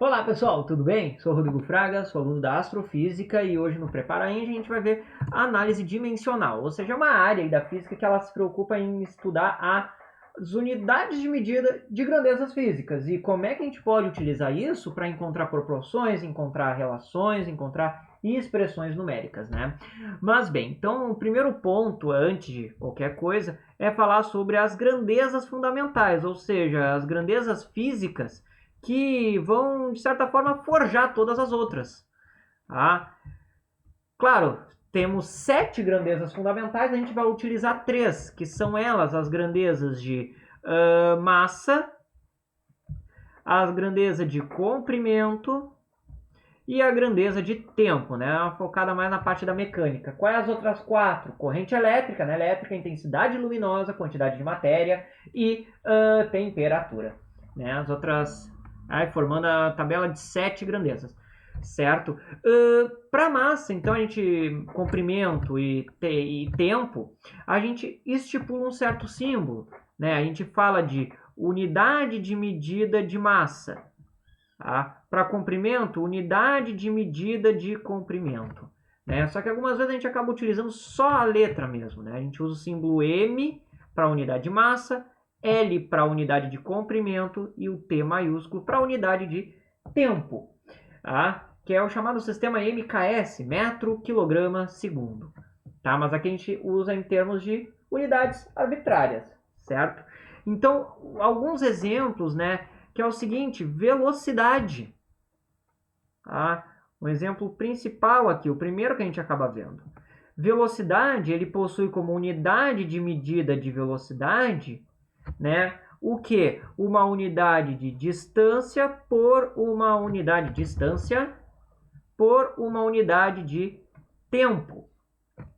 Olá pessoal, tudo bem? Sou Rodrigo Fraga, sou aluno da Astrofísica e hoje no Prepara-Eng a gente vai ver a análise dimensional, ou seja, uma área da física que ela se preocupa em estudar as unidades de medida de grandezas físicas e como é que a gente pode utilizar isso para encontrar proporções, encontrar relações, encontrar expressões numéricas, né? Mas bem, então o primeiro ponto, antes de qualquer coisa, é falar sobre as grandezas fundamentais, ou seja, as grandezas físicas que vão, de certa forma, forjar todas as outras. Tá? Claro, temos 7 grandezas fundamentais, a gente vai utilizar 3, que são elas as grandezas de massa, a grandeza de comprimento e a grandeza de tempo, né? Focada mais na parte da mecânica. Quais as outras 4? Corrente elétrica, né? Elétrica, intensidade luminosa, quantidade de matéria e temperatura. Né? As outras formando a tabela de 7 grandezas, certo? Para massa, então, a gente, comprimento e tempo, a gente estipula um certo símbolo, né? A gente fala de unidade de medida de massa, tá? Para comprimento, unidade de medida de comprimento, né? Só que algumas vezes a gente acaba utilizando só a letra mesmo, né? A gente usa o símbolo M para unidade de massa, L para unidade de comprimento e o T maiúsculo para unidade de tempo, tá? Que é o chamado sistema MKS, metro, quilograma, segundo. Tá? Mas aqui a gente usa em termos de unidades arbitrárias, certo? Então, alguns exemplos, né? Que é o seguinte, velocidade. Tá? Um exemplo principal aqui, o primeiro que a gente acaba vendo. Velocidade, ele possui como unidade de medida de velocidade, né? O que? Uma unidade de distância por uma unidade de distância por uma unidade de tempo.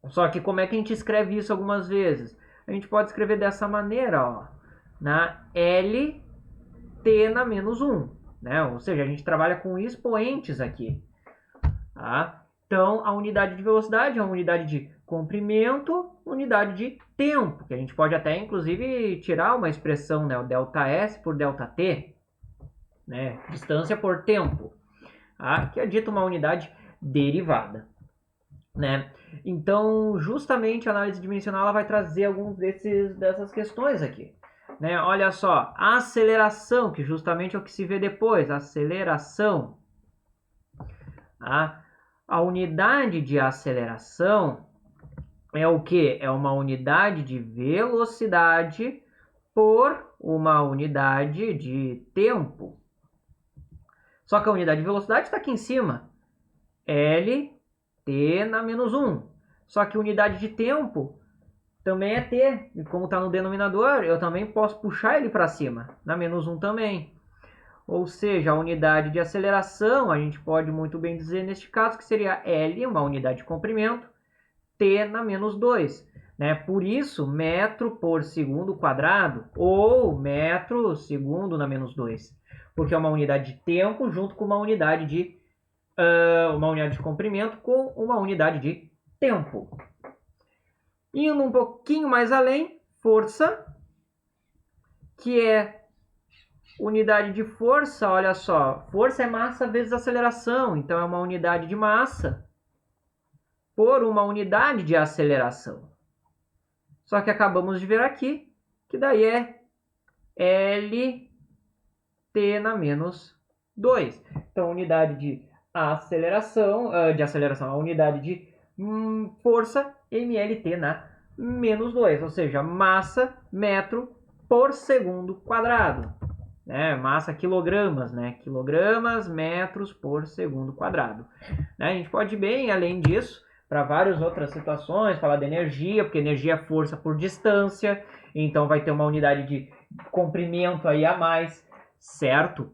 Só que como é que a gente escreve isso algumas vezes? A gente pode escrever dessa maneira, ó, na L t na menos 1, né? Ou seja, a gente trabalha com expoentes aqui. Tá? Então, a unidade de velocidade é a unidade de comprimento, unidade de tempo, que a gente pode até, inclusive, tirar uma expressão, né? O ΔS por ΔT, né? Distância por tempo, tá? Que é dito uma unidade derivada. Né? Então, justamente a análise dimensional ela vai trazer alguns dessas questões aqui. Né? Olha só, a aceleração, que justamente é o que se vê depois, aceleração. A unidade de aceleração é o que? É uma unidade de velocidade por uma unidade de tempo. Só que a unidade de velocidade está aqui em cima. L t na menos 1. Só que unidade de tempo também é t. E como está no denominador, eu também posso puxar ele para cima. Na menos 1 também. Ou seja, a unidade de aceleração, a gente pode muito bem dizer neste caso que seria L, uma unidade de comprimento, t na menos 2. Né? Por isso, metro por segundo quadrado ou metro segundo na menos 2. Porque é uma unidade de tempo junto com uma unidade de comprimento com uma unidade de tempo. Indo um pouquinho mais além, força, que é unidade de força, olha só, força é massa vezes aceleração, então é uma unidade de massa por uma unidade de aceleração. Só que acabamos de ver aqui que daí é L t na menos 2. Então, unidade de aceleração, a unidade de força, mLt na menos 2, ou seja, massa metro por segundo quadrado. Né? Massa quilogramas, né? Quilogramas, metros por segundo quadrado. Né? A gente pode ir bem além disso, para várias outras situações, falar de energia, porque energia é força por distância, então vai ter uma unidade de comprimento aí a mais, certo?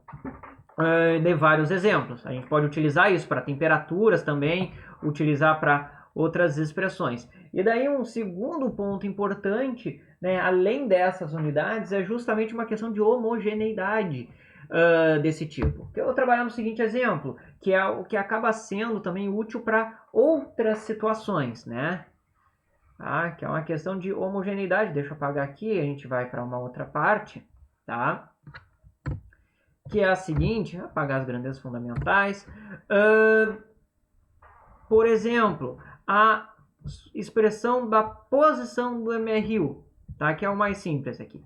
De vários exemplos. A gente pode utilizar isso para temperaturas também, utilizar para outras expressões. E daí um segundo ponto importante, né, além dessas unidades, é justamente uma questão de homogeneidade desse tipo. Eu vou trabalhar no seguinte exemplo, que é o que acaba sendo também útil para outras situações, né? Que é uma questão de homogeneidade. Deixa eu apagar aqui, a gente vai para uma outra parte, tá? que é a seguinte, apagar as grandezas fundamentais. Por exemplo, a expressão da posição do MRU, tá? Que é o mais simples aqui.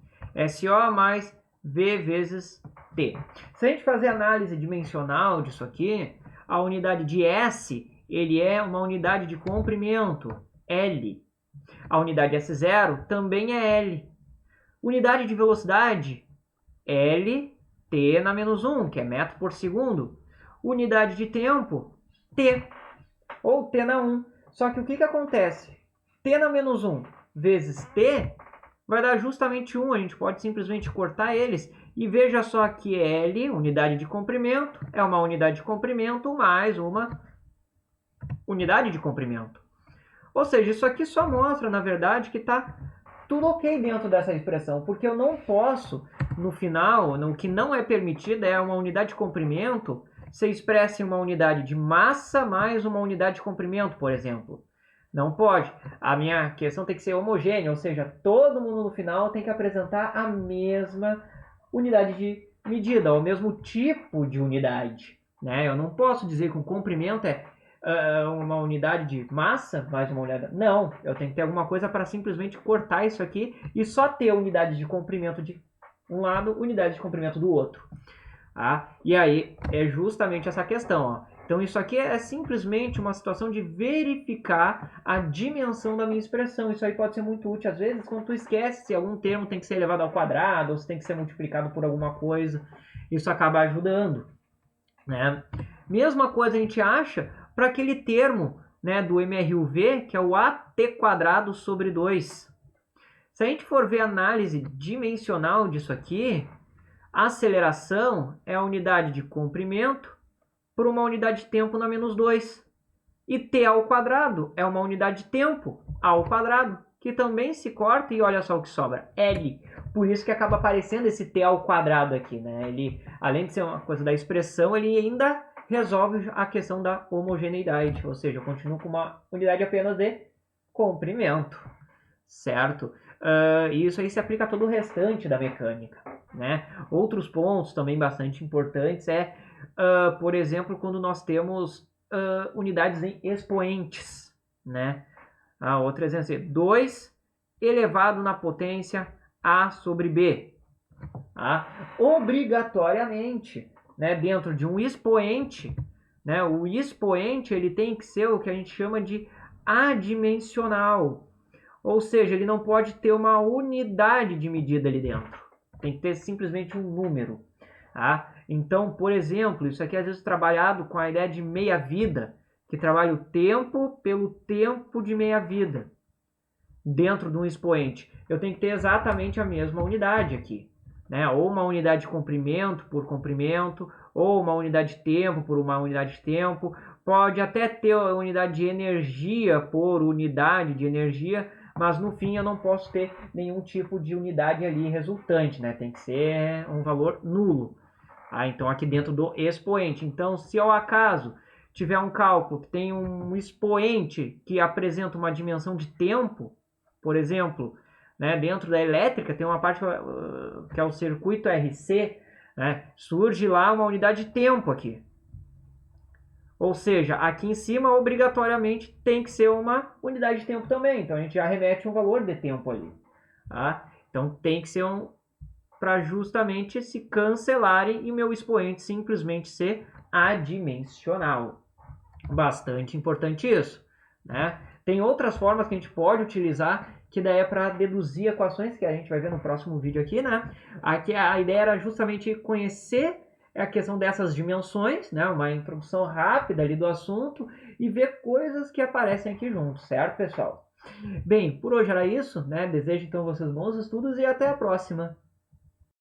SO mais V vezes T. Se a gente fazer análise dimensional disso aqui, a unidade de S, ele é uma unidade de comprimento, L. A unidade S0 também é L. Unidade de velocidade, L, T na menos 1, que é metro por segundo. Unidade de tempo, T, ou T na 1. Só que o que acontece? T na menos 1 vezes T vai dar justamente 1. A gente pode simplesmente cortar eles. E veja só que L, unidade de comprimento, é uma unidade de comprimento mais uma unidade de comprimento. Ou seja, isso aqui só mostra, na verdade, que está tudo ok dentro dessa expressão. Porque eu não posso, no final, o que não é permitido é uma unidade de comprimento ser expressa em uma unidade de massa mais uma unidade de comprimento, por exemplo. Não pode. A minha questão tem que ser homogênea, ou seja, todo mundo no final tem que apresentar a mesma unidade de medida, o mesmo tipo de unidade, né? Eu não posso dizer que o comprimento é uma unidade de massa mais uma unidade... Não, eu tenho que ter alguma coisa para simplesmente cortar isso aqui e só ter unidade de comprimento de um lado, unidade de comprimento do outro. Tá? E aí é justamente essa questão, ó. Então isso aqui é simplesmente uma situação de verificar a dimensão da minha expressão. Isso aí pode ser muito útil às vezes quando tu esquece se algum termo tem que ser elevado ao quadrado ou se tem que ser multiplicado por alguma coisa. Isso acaba ajudando, né? Mesma coisa a gente acha para aquele termo, né, do MRUV, que é o AT² sobre 2. Se a gente for ver a análise dimensional disso aqui, a aceleração é a unidade de comprimento por uma unidade de tempo na menos 2. E T ao quadrado é uma unidade de tempo ao quadrado, que também se corta e olha só o que sobra, L. Por isso que acaba aparecendo esse T ao quadrado aqui, né? Ele, além de ser uma coisa da expressão, ele ainda resolve a questão da homogeneidade, ou seja, eu continuo com uma unidade apenas de comprimento, certo? E isso aí se aplica a todo o restante da mecânica, né? Outros pontos também bastante importantes é, por exemplo, quando nós temos unidades em expoentes, né? Outro exemplo é 2 elevado na potência A sobre B. Obrigatoriamente, né, dentro de um expoente, né, o expoente ele tem que ser o que a gente chama de adimensional. Ou seja, ele não pode ter uma unidade de medida ali dentro. Tem que ter simplesmente um número. Tá? Então, por exemplo, isso aqui é às vezes trabalhado com a ideia de meia-vida, que trabalha o tempo pelo tempo de meia-vida dentro de um expoente. Eu tenho que ter exatamente a mesma unidade aqui, né? Ou uma unidade de comprimento por comprimento, ou uma unidade de tempo por uma unidade de tempo. Pode até ter a unidade de energia por unidade de energia, mas no fim eu não posso ter nenhum tipo de unidade ali resultante, né? Tem que ser um valor nulo. Então aqui dentro do expoente. Então, se ao acaso tiver um cálculo que tem um expoente que apresenta uma dimensão de tempo, por exemplo, né, dentro da elétrica tem uma parte que é o circuito RC, né, surge lá uma unidade de tempo aqui. Ou seja, aqui em cima obrigatoriamente tem que ser uma unidade de tempo também. Então a gente já remete um valor de tempo ali. Tá? Então tem que ser para justamente se cancelarem e o meu expoente simplesmente ser adimensional. Bastante importante isso, né? Tem outras formas que a gente pode utilizar, que daí é para deduzir equações, que a gente vai ver no próximo vídeo aqui, né? Aqui a ideia era justamente conhecer a questão dessas dimensões, né? Uma introdução rápida ali do assunto e ver coisas que aparecem aqui junto, certo, pessoal? Bem, por hoje era isso, né? Desejo então vocês bons estudos e até a próxima!